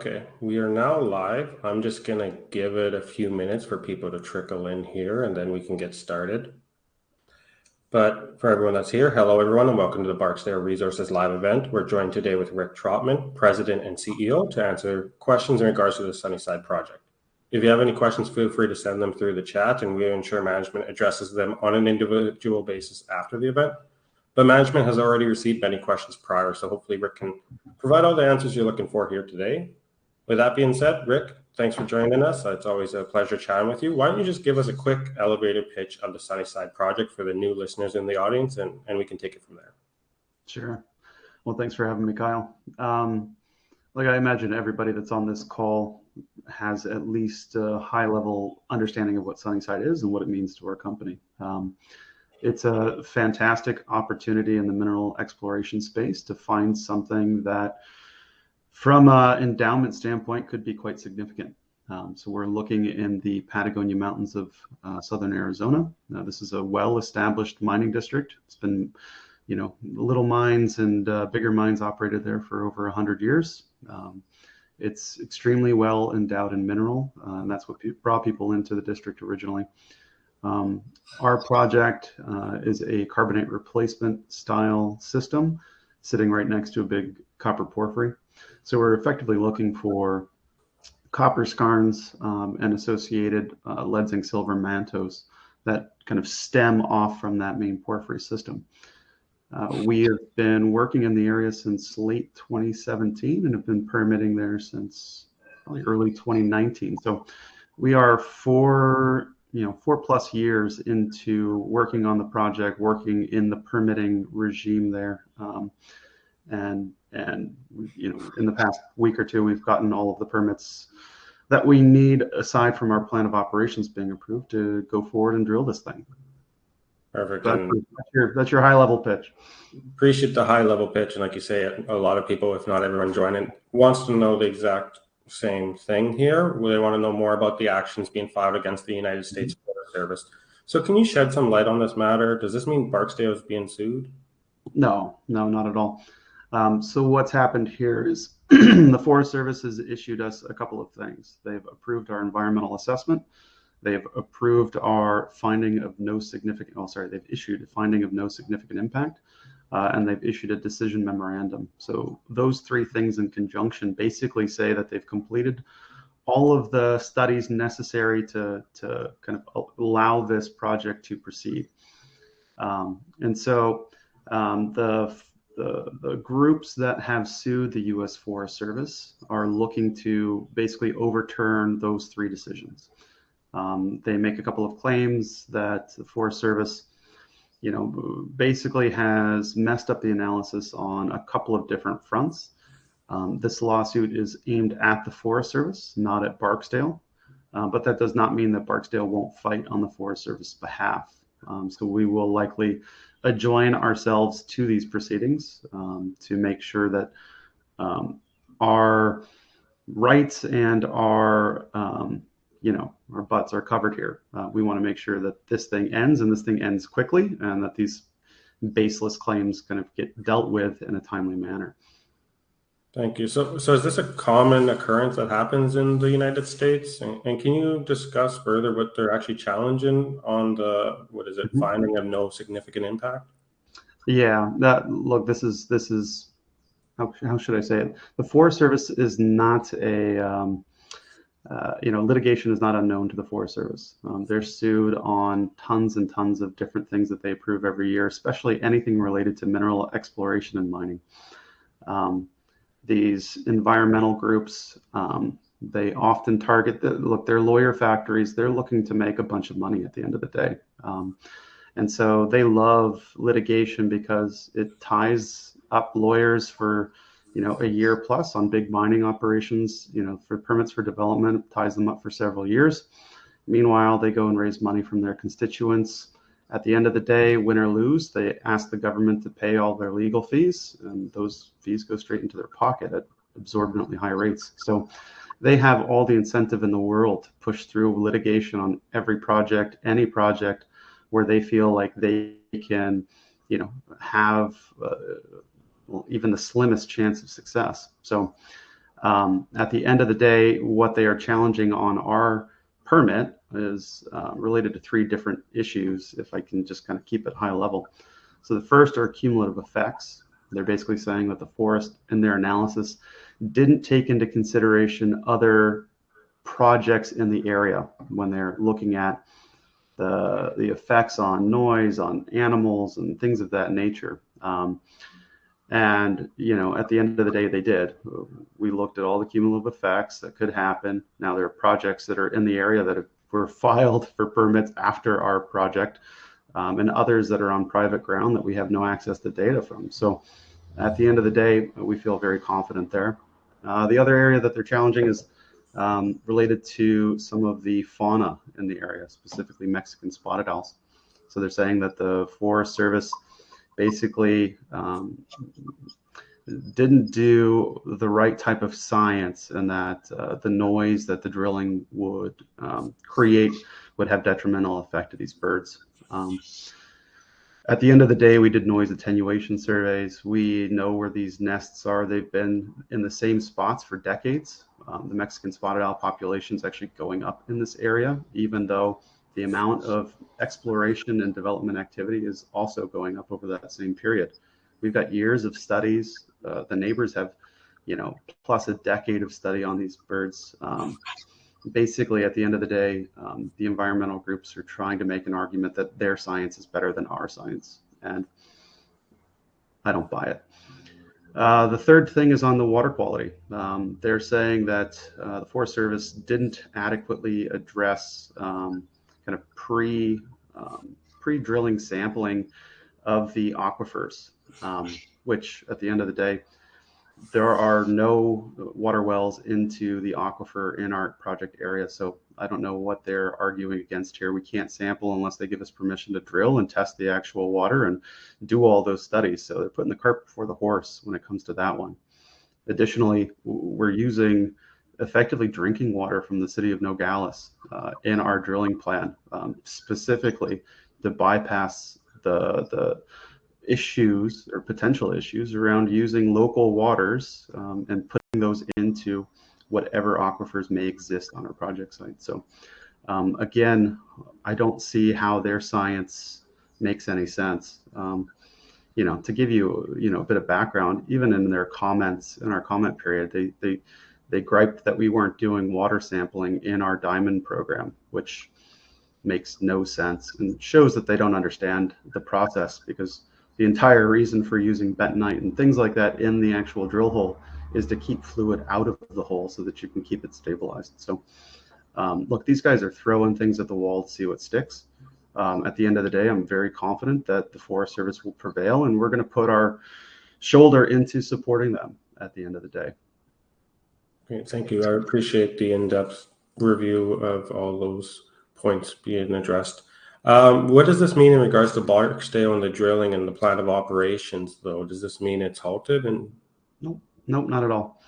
Okay, we are now live. I'm just going to give it a few minutes for people to trickle in here and then we can get started. But for everyone that's here, hello everyone and welcome to the Barksdale Resources live event. We're joined today with Rick Trotman, President and CEO, to answer questions in regards to the Sunnyside project. If you have any questions, feel free to send them through the chat and we ensure management addresses them on an individual basis after the event. But management has already received many questions prior, so hopefully Rick can provide all the answers you're looking for here today. With that being said, Rick, thanks for joining us. It's always a pleasure chatting with you. Why don't you just give us a quick elevator pitch of the Sunnyside project for the new listeners in the audience, and we can take it from there. Sure. Well, thanks for having me, Kyle. Like I imagine everybody that's on this call has at least a high-level understanding of what Sunnyside is and what it means to our company. It's a fantastic opportunity in the mineral exploration space to find something that, from an endowment standpoint, could be quite significant. So we're looking in the Patagonia Mountains of southern Arizona. This is a well-established mining district. It's been, little mines and bigger mines operated there for over 100 years. It's extremely well endowed in mineral, and that's what brought people into the district originally. Our project is a carbonate replacement style system sitting right next to a big copper porphyry. So we're effectively looking for copper skarns and associated lead zinc silver mantos that kind of stem off from that main porphyry system. We have been working in the area since late 2017 and have been permitting there since probably early 2019. So we are four plus years into working on the project, working in the permitting regime there. And in the past week or two, we've gotten all of the permits that we need, aside from our plan of operations being approved, to go forward and drill this thing. Perfect. That's your high-level pitch. Appreciate the high-level pitch. And like you say, a lot of people, if not everyone joining, wants to know the exact same thing here. They want to know more about the actions being filed against the United States Forest Service. So can you shed some light on this matter? Does this mean Barksdale is being sued? No, not at all. So what's happened here is the Forest Service has issued us a couple of things. They've approved our environmental assessment. They've approved our finding of no significant, they've issued a finding of no significant impact, and they've issued a decision memorandum. So those three things in conjunction basically say that they've completed all of the studies necessary to kind of allow this project to proceed. And so the groups that have sued the U.S. Forest Service are looking to basically overturn those three decisions. They make a couple of claims that the Forest Service, basically has messed up the analysis on a couple of different fronts. This lawsuit is aimed at the Forest Service, not at Barksdale, but that does not mean that Barksdale won't fight on the Forest Service's behalf. So we will likely adjoin ourselves to these proceedings to make sure that our rights and our butts are covered here. We want to make sure that this thing ends, and this thing ends quickly, and that these baseless claims kind of get dealt with in a timely manner. Thank you. So is this a common occurrence that happens in the United States? And can you discuss further what they're actually challenging on the, finding of no significant impact? Yeah, this is how should I say it? The Forest Service is not a, litigation is not unknown to the Forest Service. They're sued on tons and tons of different things that they approve every year, especially anything related to mineral exploration and mining. These environmental groups, they often target they're lawyer factories. They're looking to make a bunch of money at the end of the day. And so they love litigation because it ties up lawyers for, a year plus on big mining operations, for permits for development, ties them up for several years. Meanwhile, they go and raise money from their constituents. At the end of the day, win or lose, they ask the government to pay all their legal fees, and those fees go straight into their pocket at absorbently high rates. So they have all the incentive in the world to push through litigation on every project, any project where they feel like they can, have even the slimmest chance of success. So At the end of the day, what they are challenging on our permit is related to three different issues, if I can just kind of keep it high level. So the first are cumulative effects. They're basically saying that the forest, in their analysis, didn't take into consideration other projects in the area when they're looking at the effects on noise, on animals, and things of that nature. And, at the end of the day, they did. We looked at all the cumulative effects that could happen. Now, there are projects that are in the area that were filed for permits after our project, and others that are on private ground that we have no access to data from. So at the end of the day, we feel very confident there. The other area that they're challenging is related to some of the fauna in the area, specifically Mexican spotted owls. So they're saying that the Forest Service basically didn't do the right type of science, and that the noise that the drilling would create would have detrimental effect to these birds. At the end of the day, we did noise attenuation surveys. We know where these nests are. They've been in the same spots for decades. The Mexican spotted owl population is actually going up in this area, even though the amount of exploration and development activity is also going up over that same period. We've got years of studies. The neighbors have, plus a decade of study on these birds. Basically, at the end of the day, the environmental groups are trying to make an argument that their science is better than our science, and I don't buy it. The third thing is on the water quality. They're saying that the Forest Service didn't adequately address kind of pre-drilling sampling of the aquifers, which at the end of the day, there are no water wells into the aquifer in our project area. So I don't know what they're arguing against here. We can't sample unless they give us permission to drill and test the actual water and do all those studies. So they're putting the cart before the horse when it comes to that one. Additionally, we're using effectively drinking water from the city of Nogales in our drilling plan, specifically to bypass the issues or potential issues around using local waters and putting those into whatever aquifers may exist on our project site. So again, I don't see how their science makes any sense. To give you, a bit of background, even in their comments in our comment period, they griped that we weren't doing water sampling in our diamond program, which makes no sense and shows that they don't understand the process, because the entire reason for using bentonite and things like that in the actual drill hole is to keep fluid out of the hole so that you can keep it stabilized. So look, these guys are throwing things at the wall to see what sticks. At the end of the day, I'm very confident that the Forest Service will prevail, and we're going to put our shoulder into supporting them at the end of the day. Great, thank you. I appreciate the in-depth review of all those points being addressed. What does this mean in regards to Barksdale and the drilling and the plan of operations, though? Does this mean it's halted? Nope, not at all.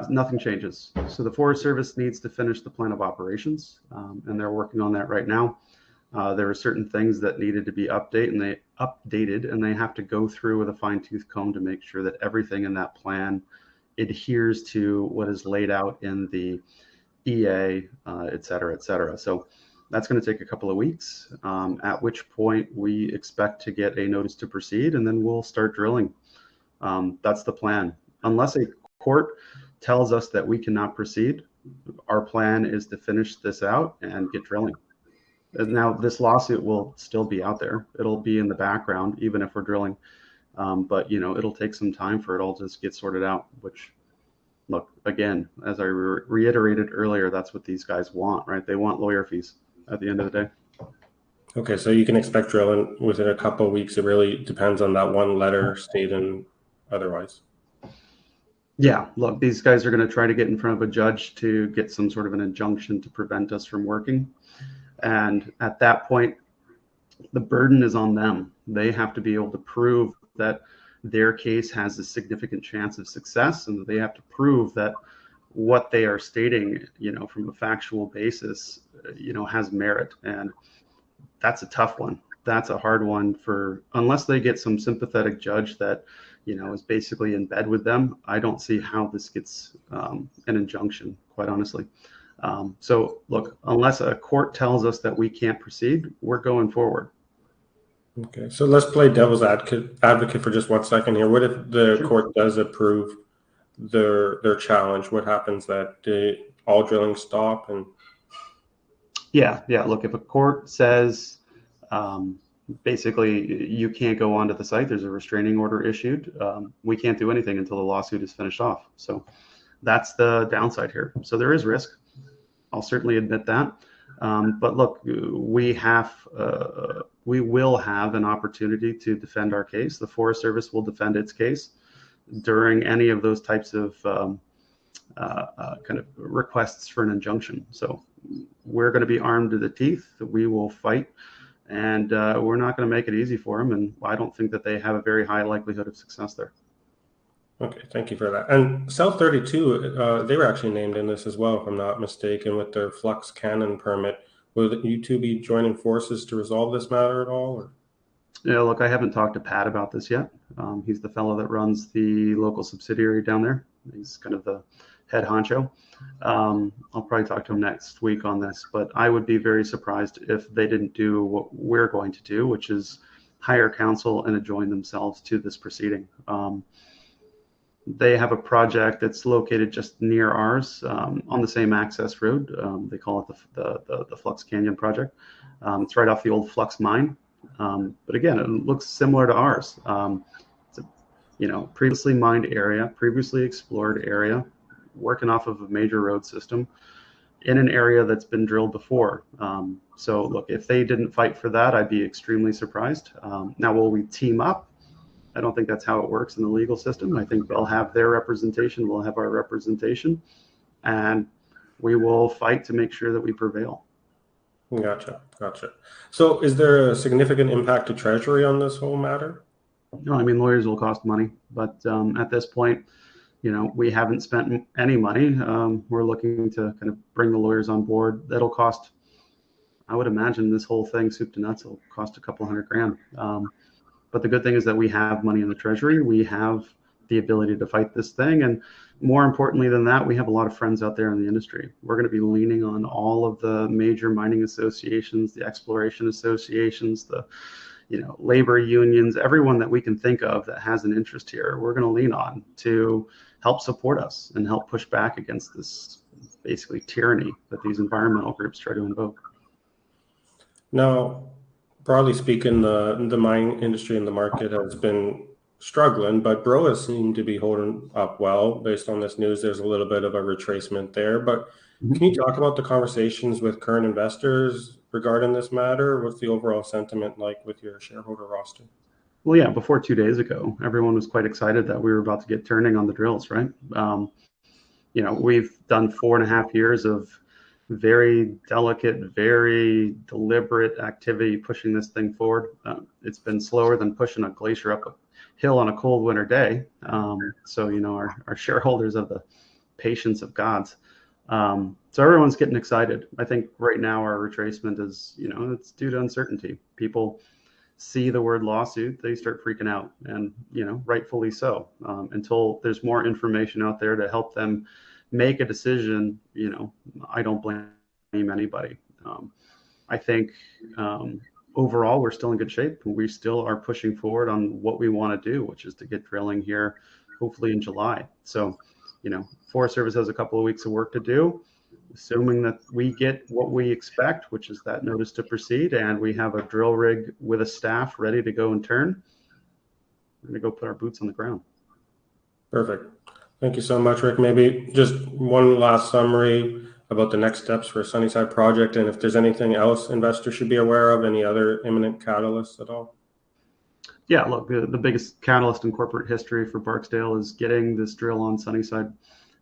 Nothing changes. So the Forest Service needs to finish the plan of operations, and they're working on that right now. There are certain things that needed to be updated, and they have to go through with a fine-tooth comb to make sure that everything in that plan adheres to what is laid out in the EA, et cetera, et cetera. So that's going to take a couple of weeks, at which point we expect to get a notice to proceed, and then we'll start drilling. That's the plan. Unless a court tells us that we cannot proceed, our plan is to finish this out and get drilling. Now, this lawsuit will still be out there. It'll be in the background, even if we're drilling. But, it'll take some time for it all to just get sorted out, which, look, again, as I reiterated earlier, that's what these guys want, right? They want lawyer fees at the end of the day. Okay, so you can expect drilling within a couple of weeks. It really depends on that one letter stating otherwise. Yeah, look, these guys are going to try to get in front of a judge to get some sort of an injunction to prevent us from working. And at that point, the burden is on them. They have to be able to prove that their case has a significant chance of success, and they have to prove that what they are stating, from a factual basis, has merit. And that's a tough one. that's a hard one for, unless they get some sympathetic judge that, is basically in bed with them. I don't see how this gets an injunction, quite honestly. So look, unless a court tells us that we can't proceed, we're going forward. Okay, so let's play devil's advocate for just 1 second here. What if the Sure. court does approve their challenge? What happens that all drilling stop? And Yeah. Look, if a court says basically you can't go onto the site, there's a restraining order issued. We can't do anything until the lawsuit is finished off. So that's the downside here. So there is risk. I'll certainly admit that. But look, we will have an opportunity to defend our case. The Forest Service will defend its case during any of those types of kind of requests for an injunction. So we're going to be armed to the teeth. We will fight, and we're not going to make it easy for them. And I don't think that they have a very high likelihood of success there. okay, thank you for that. And South 32, they were actually named in this as well, if I'm not mistaken, with their Flux cannon permit. Will you two be joining forces to resolve this matter at all? Or? Yeah, look, I haven't talked to Pat about this yet. He's the fellow that runs the local subsidiary down there. He's kind of the head honcho. I'll probably talk to him next week on this, but I would be very surprised if they didn't do what we're going to do, which is hire counsel and adjoin themselves to this proceeding. They have a project that's located just near ours on the same access road. They call it the Flux Canyon project. It's right off the old Flux mine. But again, it looks similar to ours. It's a previously mined area, previously explored area, working off of a major road system in an area that's been drilled before. So look, if they didn't fight for that, I'd be extremely surprised. Now, will we team up? I don't think that's how it works in the legal system. I think they'll have their representation, we'll have our representation, and we will fight to make sure that we prevail. Gotcha. So is there a significant impact to Treasury on this whole matter? No, I mean, lawyers will cost money, but at this point, we haven't spent any money. We're looking to kind of bring the lawyers on board. That'll cost, I would imagine this whole thing, soup to nuts, will cost a couple $100,000. But the good thing is that we have money in the Treasury. We have the ability to fight this thing. And more importantly than that, we have a lot of friends out there in the industry. We're going to be leaning on all of the major mining associations, the exploration associations, the labor unions, everyone that we can think of that has an interest here. We're going to lean on to help support us and help push back against this basically tyranny that these environmental groups try to invoke. Now, broadly speaking, the mining industry and the market has been struggling, but Broa seemed to be holding up well. Based on this news, there's a little bit of a retracement there. But can you talk about the conversations with current investors regarding this matter? What's the overall sentiment like with your shareholder roster? Well, yeah, before 2 days ago, everyone was quite excited that we were about to get turning on the drills, right? We've done 4.5 years of very delicate, very deliberate activity pushing this thing forward. It's been slower than pushing a glacier up a hill on a cold winter day. So our shareholders have the patience of gods. So everyone's getting excited. I think right now our retracement is, it's due to uncertainty. People see the word lawsuit, they start freaking out, and rightfully so. Until there's more information out there to help them make a decision, I don't blame anybody. I think overall we're still in good shape. We still are pushing forward on what we want to do, which is to get drilling here hopefully in July. So Forest Service has a couple of weeks of work to do, assuming that we get what we expect, which is that notice to proceed, and we have a drill rig with a staff ready to go and turn. We're going to go put our boots on the ground. Perfect. Thank you so much, Rick. Maybe just one last summary about the next steps for Sunnyside project, and if there's anything else investors should be aware of, any other imminent catalysts at all? Yeah, look, the biggest catalyst in corporate history for Barksdale is getting this drill on Sunnyside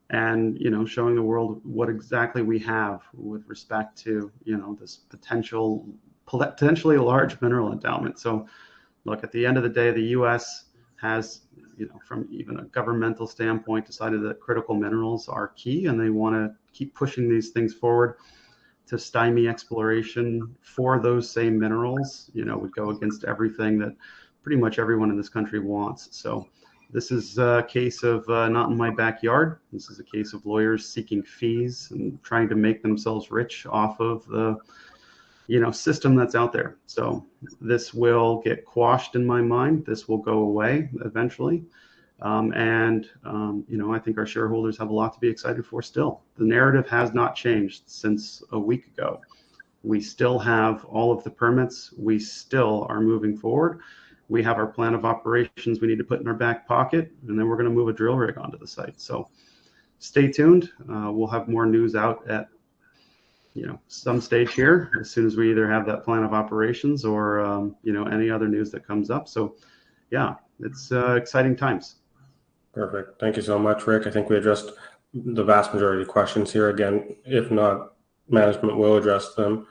and, showing the world what exactly we have with respect to, this potentially large mineral endowment. So look, at the end of the day, the U.S. has, from even a governmental standpoint, decided that critical minerals are key and they want to keep pushing these things forward. to stymie exploration for those same minerals, would go against everything that pretty much everyone in this country wants. So this is a case of not in my backyard. This is a case of lawyers seeking fees and trying to make themselves rich off of the system that's out there. So this will get quashed in my mind. This will go away eventually. I think our shareholders have a lot to be excited for still. The narrative has not changed since a week ago. We still have all of the permits. We still are moving forward. We have our plan of operations we need to put in our back pocket, and then we're going to move a drill rig onto the site. So stay tuned. We'll have more news out at some stage here as soon as we either have that plan of operations or any other news that comes up. So yeah, it's exciting times. Perfect. Thank you so much, Rick. I think we addressed the vast majority of questions here. Again, if not, management will address them.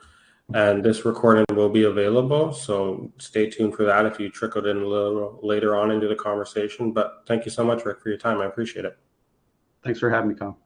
And this recording will be available, so stay tuned for that if you trickled in a little later on into the conversation. But thank you so much, Rick, for your time. I appreciate it. Thanks for having me, Kyle.